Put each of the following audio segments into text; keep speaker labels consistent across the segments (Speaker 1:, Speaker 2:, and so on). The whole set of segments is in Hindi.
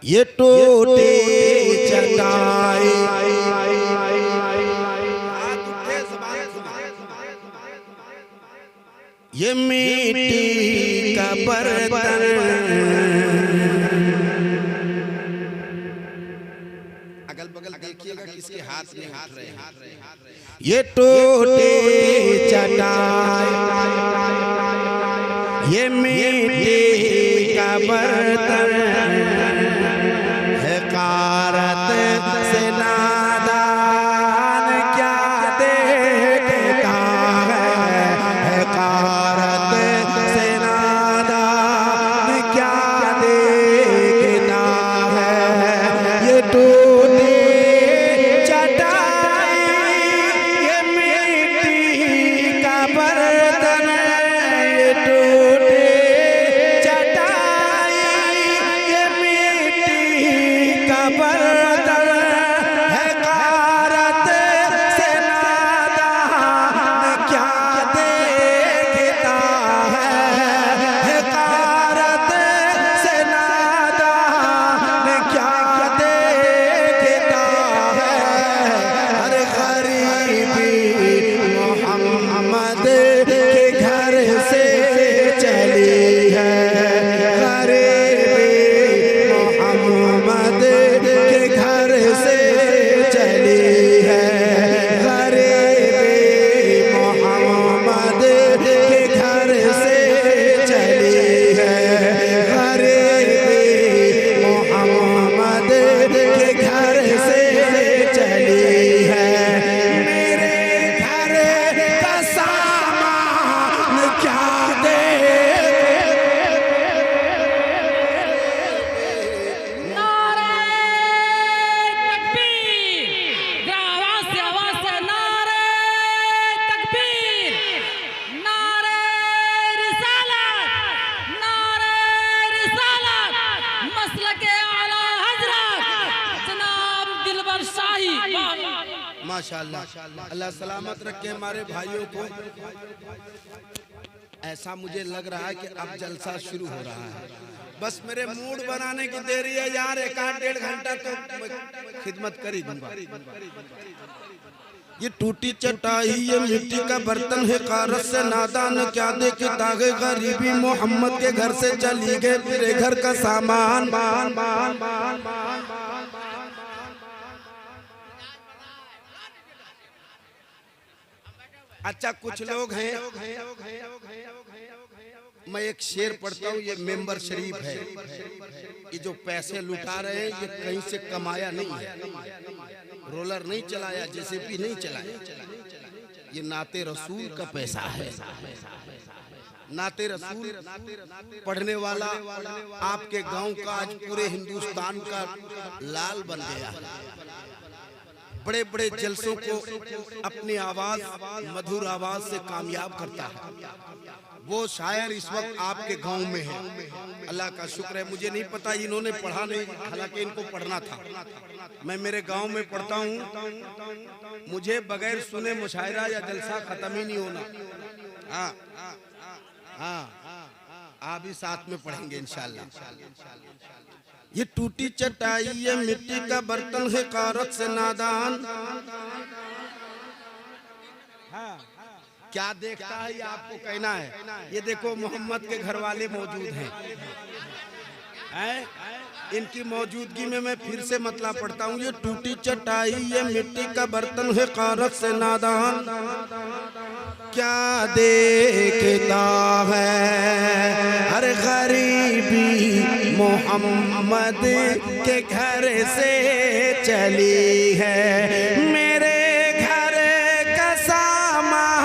Speaker 1: ये टूटी चटाई ये मिट्टी का बर्तन अगल बगल देखिएगा किसके हाथ में हाथ रहे ये टूटी चटाई ये मिट्टी का बर्तन है कारत से नादान क्या देखता है कारत से नादान क्या देखता है ये टूटी चटाई ये मिट्टी का बर्तन ये टूटी चटाई ये मिट्टी का बर्तन है कारत से नादान क्या देखता है कारत से नादान क्या देखता है अरे गरीबी मोहम्मद के घर से चली है गरीबी मोहम्मद के घर से चली है गरीबी मोहम्मद के घर से चली है गरीबी मोहम्मद के घर से चली है मेरे घर का सामान क्या दे
Speaker 2: नारे तकबीर आवाज से नारे तकबीर नारे रिसालत मसलके आला हजरत जनाब दिलबर शाही
Speaker 1: माशाअल्लाह अल्लाह सलामत रखे हमारे भाइयों को। ऐसा मुझे लग रहा है कि अब जलसा शुरू हो रहा है, बस मेरे मूड बनाने की देरी है यार। एक आध डेढ़ घंटा तो मैं खिदमत कर ही दूंगा। ये टूटी चटाई ये मिट्टी का बर्तन है कारत से नादान क्या देखता है गरीबी मोहम्मद के घर से चली गए मेरे घर का सामान अच्छा कुछ लोग हैं मैं एक शेर पढ़ता हूँ। ये मेंबर शरीफ है, ये जो पैसे लुटा रहे हैं ये कहीं से कमाया नहीं है, रोलर नहीं चलाया, जेसीबी नहीं चलाया, ये नाते रसूल का पैसा है। नाते रसूल पढ़ने वाला आपके गांव का आज पूरे हिंदुस्तान का लाल बन गया है। बड़े बड़े जलसों को अपनी आवाज मधुर आवाज से कामयाब करता है। वो शायर इस वक्त आपके गांव में है, अल्लाह का शुक्र है। मुझे नहीं पता इन्होंने पढ़ा नहीं, हालांकि इनको पढ़ना था। मैं मेरे गांव में पढ़ता हूँ, मुझे बगैर सुने मुशायरा या जलसा खत्म ही नहीं होना। हाँ हाँ आप भी साथ में पढ़ेंगे इंशाल्लाह। ये टूटी चटाई ये मिट्टी का बर्तन है कारत से नादान क्या देखता है ये आपको कहना है। ये देखो मोहम्मद के घर वाले मौजूद हैं, इनकी मौजूदगी में मैं फिर से मतलब पढ़ता हूँ। ये टूटी चटाई ये मिट्टी का बर्तन है कारत से नादान क्या देखता है हर गरीबी मोहम्मद के घर से चली है मेरे घर का सामान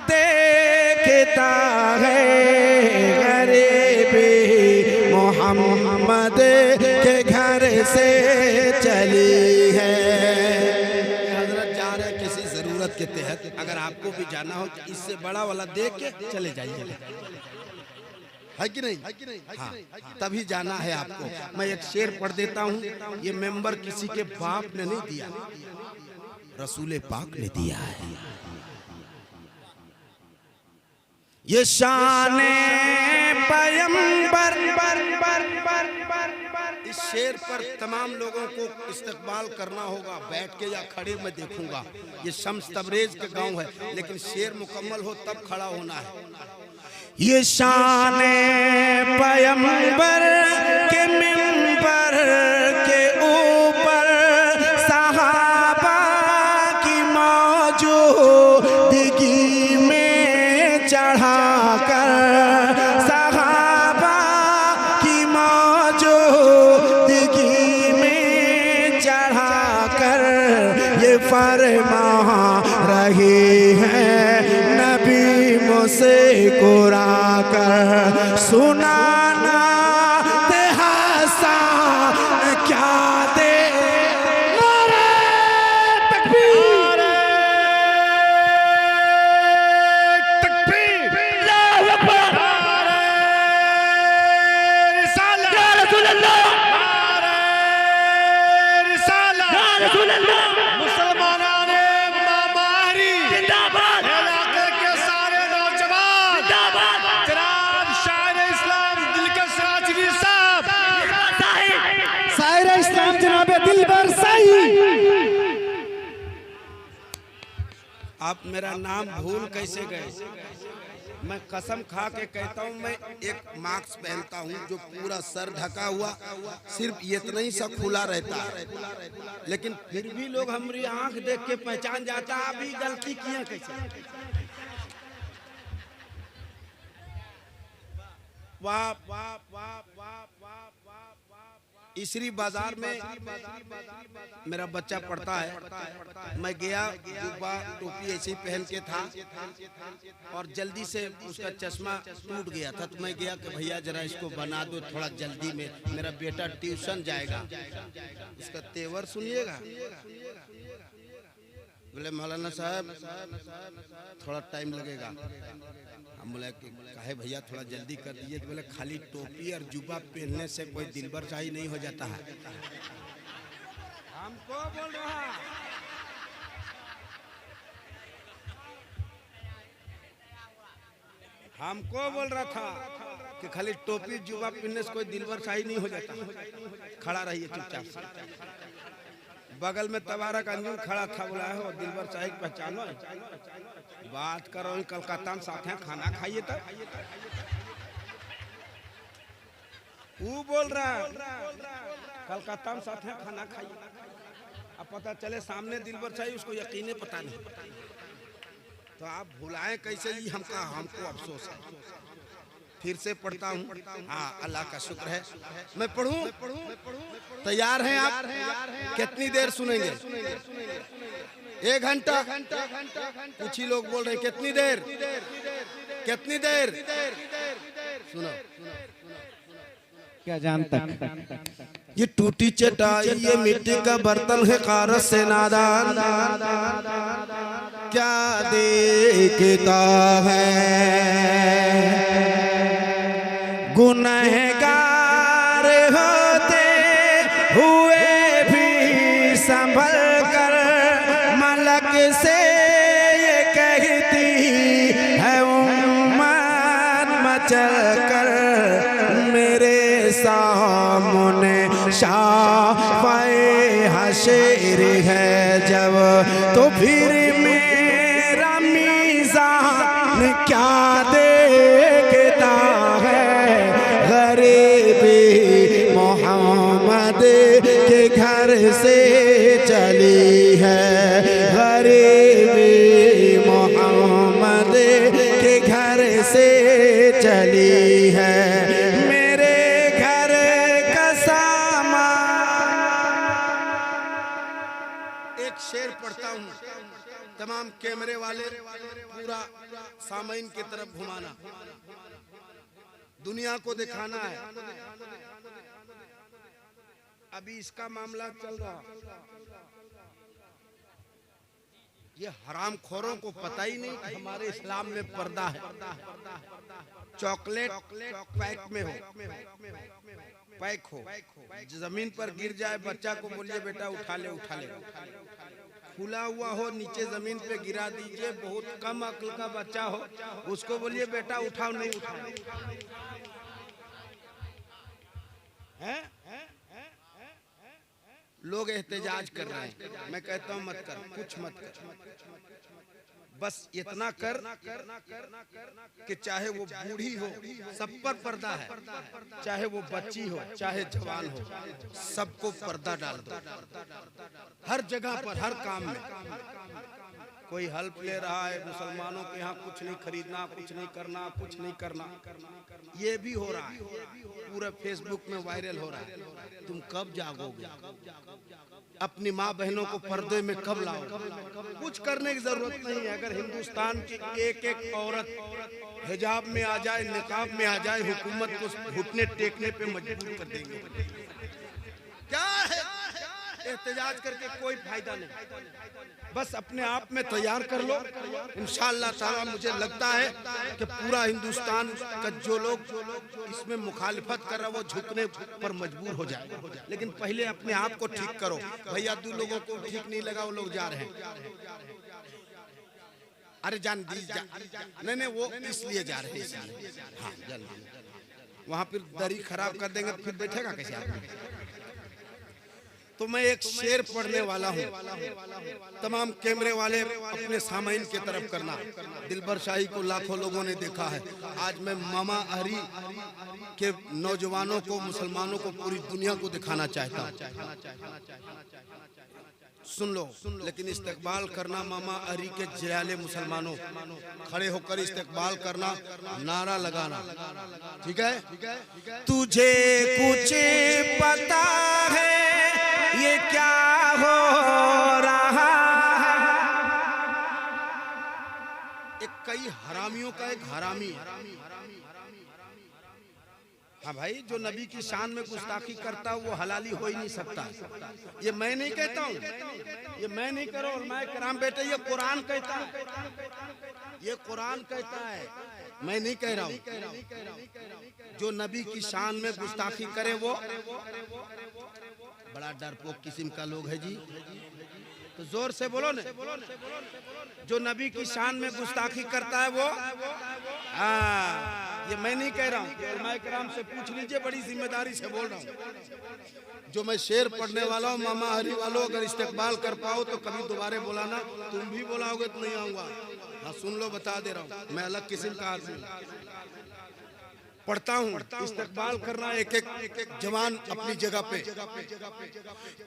Speaker 1: देखता है गरीबी मोहम्मद के घर से चली है। हजरत जा रहे किसी जरूरत के तहत, अगर आपको भी जाना हो तो इससे बड़ा वाला देख के चले जाइए, है कि नहीं? हाँ, तभी जाना है आपको। मैं एक शेर पढ़ देता हूँ। ये मेंबर किसी के बाप ने नहीं दिया, रसूल पाक ने दिया है। ये शान पैगंबर इस शेर पर तमाम लोगों को इस्तकबाल करना होगा, बैठ के या खड़े मैं देखूंगा। ये शम्स तबरेज के गांव है, लेकिन शेर मुकम्मल हो तब खड़ा होना है।
Speaker 3: ये शान पैगंबर के मिंबर के ऊपर सहाबा की मौजूदगी में चढ़ाकर, सहाबा की मौजूदगी में चढ़ाकर ये फरमा रहे हैं नबी मुझसे कुरा कर, सुनाना ते हसन क्या दे। नारे तकबीर, तकबीर, अल्लाहू अकबर, नारे रिसालत, या रसूल अल्लाह, नारे रिसालत, या रसूल अल्लाह।
Speaker 1: आप मेरा नाम भूल कैसे गए? मैं कसम खा के कहता हूँ, मैं एक मास्क पहनता हूँ जो पूरा सर ढका हुआ, सिर्फ इतना ही सा खुला रहता है, लेकिन फिर भी लोग हमारी आंख देख के पहचान जाता। अभी गलती किया कैसे? वाह वाह वाह वाह वाह वाह। इसरी बाजार में मेरा बच्चा पढ़ता है, मैं गया, जुब्बा टोपी ऐसे ही पहन के था और जल्दी से उसका चश्मा टूट गया था, तो मैं गया कि भैया जरा इसको बना दो थोड़ा जल्दी में, मेरा बेटा ट्यूशन जाएगा। इसका तेवर सुनिएगा। बोले मौलाना साहब थोड़ा टाइम लगेगा। हम बोले काहे भैया थोड़ा जल्दी कर दीजिए। तो बोले खाली टोपी और जुब्बा पहनने से कोई दिलबर शाही नहीं हो जाता है। हमको बोल रहा था कि खाली टोपी जुब्बा पहनने से कोई दिलबर शाही नहीं हो जाता। खड़ा रहिए चुपचाप। बगल में तबारक अंजुम खड़ा था, बोला है वो दिलबर शाही पहचानो, बात करो, कलकत्ता में साथ हैं खाना खाइए। तब वो बोल रहा कलकत्ता में साथ हैं खाना खाइए, अब पता चले सामने दिलबर शाही, उसको यकीने पता नहीं। तो आप भुलाएं कैसे? ही हमको अफसोस है। फिर से पढ़ता हूँ। हाँ, अल्लाह का शुक्र है। मैं पढ़ूं? तैयार हैं आप? कितनी देर सुनेंगे? 1 घंटा? कुछ ही लोग बोल रहे हैं कितनी देर, कितनी देर? सुनो
Speaker 3: क्या जान तक।
Speaker 1: ये टूटी चटाई, ये मिट्टी का बर्तन है, कारस से नादान क्या देखता है। गुनहगार होते हुए भी संभल कर मलक से ये कहती है उम्मत मचल कर, मेरे सामने शाफ़े हशर है जब, तो फिर मेरा मीज़ान क्या देखता है। गरीबी मोहम्मद के घर से चली है, गरीबी मोहम्मद के घर से चली है। मेरे घर का सामान। एक शेर पढ़ता हूँ, तमाम कैमरे वाले पूरा सामईन की तरफ घुमाना, दुनिया को दिखाना है। अभी इसका मामला चल रहा, ये हरामखोरों को पता ही नहीं कि हमारे इस्लाम में पर्दा है। चॉकलेट पैक में हो, पैक हो, जमीन पर गिर जाए, बच्चा को बोलिए बेटा उठा ले, उठा ले। खुला हुआ हो, नीचे जमीन पे गिरा दीजिए। बहुत कम अक्ल का बच्चा हो, उसको बोलिए बेटा उठाओ, नहीं उठाओ। हैं? लोग एहतजाज कर रहे हैं, मैं कहता हूं मत कर, कुछ मत कर, बस इतना कर कि चाहे वो बूढ़ी हो सब पर पर्दा है, चाहे वो बच्ची हो चाहे जवान हो, सबको पर्दा डाल दो। हर जगह पर हर काम में कोई हेल्प ले रहा है, मुसलमानों के यहाँ कुछ नहीं खरीदना, कुछ नहीं करना, कुछ नहीं करना, ये भी हो रहा है, पूरे फेसबुक में वायरल हो रहा है। तुम कब जागोगे? अपनी माँ बहनों को पर्दे में कब लाओगे? कुछ करने की जरूरत नहीं है। अगर हिंदुस्तान की एक एक औरत हिजाब में आ जाए, निकाब में आ जाए, हुकूमत को घुटने टेकने पे मजबूर कर देंगे। क्या है एहतजाज करके कोई फायदा नहीं, बस अपने आप में तैयार कर लो। इंशाअल्लाह ताला मुझे लगता है कि पूरा हिंदुस्तान का जो लोग इसमें मुखालिफत कर रहा है वो झुकने पर मजबूर हो जाए। लेकिन पहले अपने आप को ठीक करो। भैया दो लोगों को ठीक नहीं लगा, वो लोग जा रहे हैं, अरे जान दी जा, नहीं वो इसलिए जा रहे हैं, हाँ जल्दी वहाँ फिर दरी खराब कर देंगे तो फिर बैठेगा कैसे आदमी? तो मैं एक शेर पढ़ने वाला हूँ, तमाम कैमरे वाले अपने सामाइन की तरफ करना। दिलबर शाही को लाखों लोगों ने देखा है, आज मैं मामा अहरी के नौजवानों को, मुसलमानों को, पूरी दुनिया को दिखाना चाहता हूँ। सुन लो, लेकिन इस्तकबाल करना मामा अहरी के जयाले मुसलमानों, खड़े होकर इस्तकबाल करना, नारा लगाना, ठीक है? तुझे कुछ पता है ये क्या हो रहा है? एक कई हरामियों का एक हरामी, हाँ भाई, जो नबी की शान में गुस्ताखी करता वो हलाली हो ही नहीं सकता। ये मैं नहीं कहता हूँ, ये मैं नहीं करो और मैं कराम बेटे, ये कुरान कहता है, ये कुरान कहता है, मैं नहीं कह रहा हूँ। जो नबी की शान में गुस्ताखी करे वो बड़ा डरपोक किस्म का लोग है जी, तो जोर से बोलो ना। जो नबी की शान में गुस्ताखी करता है वो, हाँ, ये मैं नहीं कह रहा हूँ, उलमाए किराम से पूछ लीजिए, बड़ी जिम्मेदारी से बोल रहा हूँ। जो मैं शेर पढ़ने वाला हूँ, मामा हरी वालों, अगर इस्तेकबाल कर पाओ तो कभी दोबारा बुलाना, तुम भी बुलाओगे तो नहीं आऊंगा। हाँ सुन लो, बता दे रहा हूँ, मैं अलग किस्म का आदमी पढ़ता हूँ। इस्तेकबाल करना एक एक जवान अपनी जगह पे।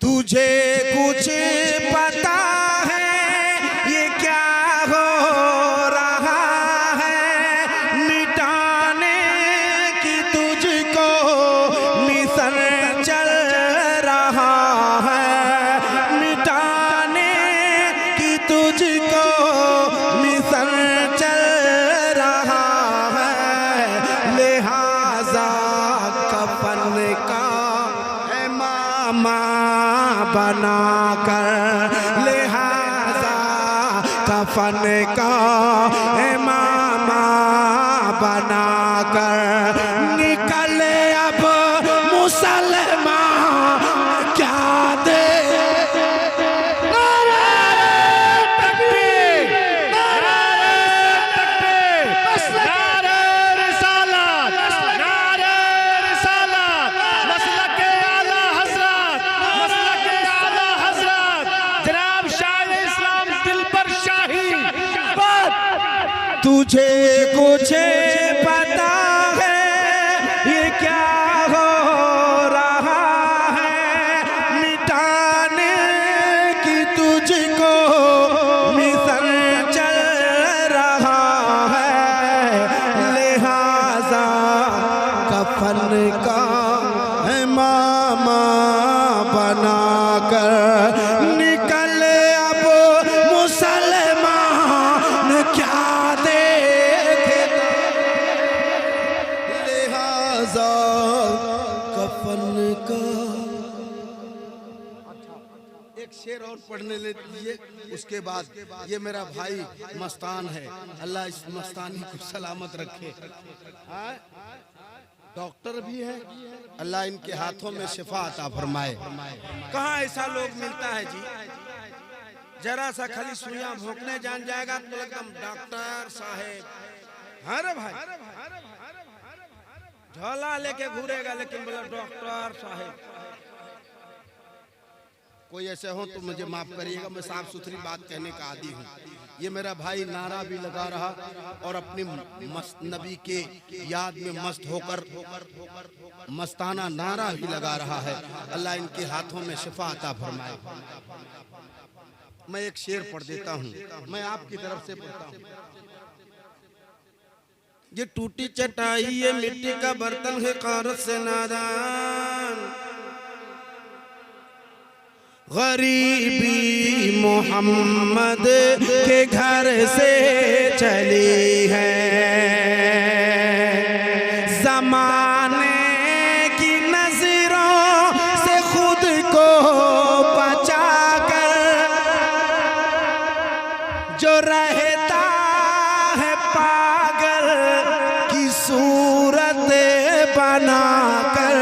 Speaker 1: तुझे कुछ पता है ये क्या हो रहा है? मिटाने की तुझको मिशन चल रहा है, मिटाने की तुझको मिशन चल रहा है। लिहाजा कफन का है मामा बनाकर, लिहाजा कफन का है मामा बनाकर, निकले अब मुसलमान क्या दे। तुझे कुछ पता है ये क्या हो रहा है? मिटाने की तुझको मिशन चल रहा है। लिहाजा कफन का है मामा बनाकर, निकले अब मुसलमान क्या कफन का। एक शेर और पढ़ने लीजिए, उसके बाद ये मेरा भाई मस्तान है, अल्लाह इस मस्तानी को सलामत रखे। डॉक्टर भी है, अल्लाह इनके हाथों में शिफा अता फरमाए। कहाँ ऐसा लोग मिलता है जी, जरा सा खाली सुइयां भोंकने जान जाएगा तो एकदम डॉक्टर साहेब। अरे भाई झोला लेके घूरेगा लेकिन बोला डॉक्टर साहेब। कोई ऐसे हो तो मुझे माफ करिएगा, मैं साफ सुथरी बात कहने का आदी हूँ। ये मेरा भाई नारा भी लगा रहा और अपनी नबी के याद में मस्त होकर मस्ताना नारा भी लगा रहा है। अल्लाह इनके हाथों में शिफा अता फरमाए। मैं एक शेर पढ़ देता हूँ, मैं आपकी तरफ से पढ़ता हूँ। ये टूटी चटाई ये मिट्टी का बर्तन है कारत से नादान, गरीबी मोहम्मद के घर से चली है, ज़माने की नजरों से खुद को बचाकर जो रहता है पागल की सूरत बनाकर,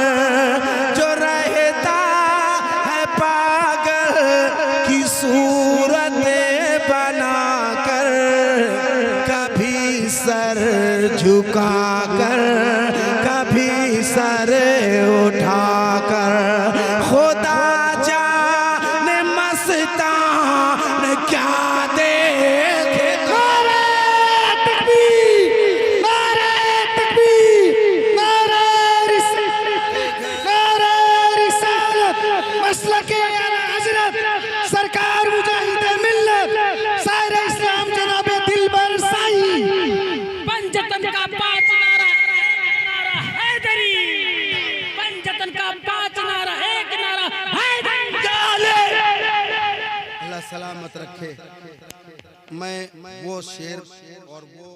Speaker 1: जो रहता है पागल की सूरत बनाकर, कभी सर झुकाकर कभी सर उठाकर, खुदा जाने मस्तान क्या देखे।
Speaker 3: सरकार मुजाहिद मिल्लत सारे इस्लाम जनाबे दिलबर साईं,
Speaker 2: पंजतन का 5 नारा, नारा हैदरी, पंजतन का 5 नारा, 1 नारा हैदरी।
Speaker 1: अल्लाह सलामत रखे। मैं वो शेर और वो